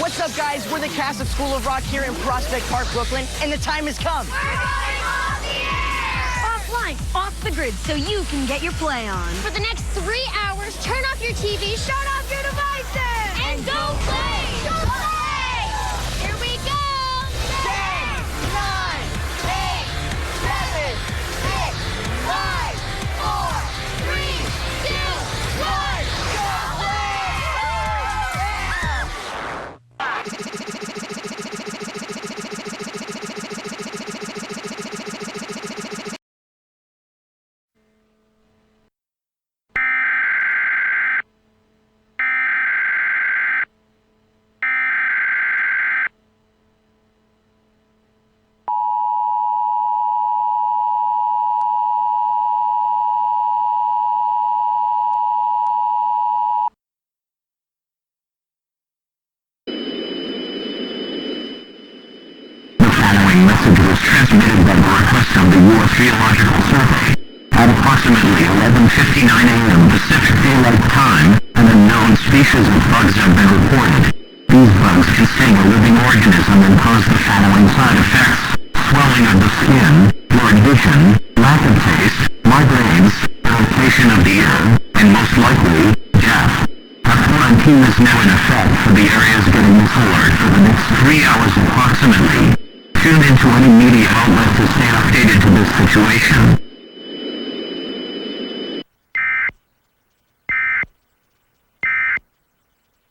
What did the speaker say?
What's up, guys? We're the cast of School of Rock here in Prospect Park, Brooklyn, and the time has come. We're going off the air! Offline, off the grid, so you can get your play on. For the next 3 hours, turn off your TV, shut off your devices! And go play! Go play! Here we go! 10, 9, 8, 7, 6, 5, 4, 3, 2, 1, go Message was transmitted by the request of the U.S. Geological Survey. At approximately 11:59 a.m. Pacific Daylight Time, an unknown species of bugs have been reported. These bugs can sting a living organism and cause the following side effects: swelling of the skin, blurred vision, lack of taste, migraines, irritation of the ear, and most likely, death. A quarantine is now in effect for the areas getting this alert for the next 3 hours approximately. Tune into any media outlet to stay updated to this situation.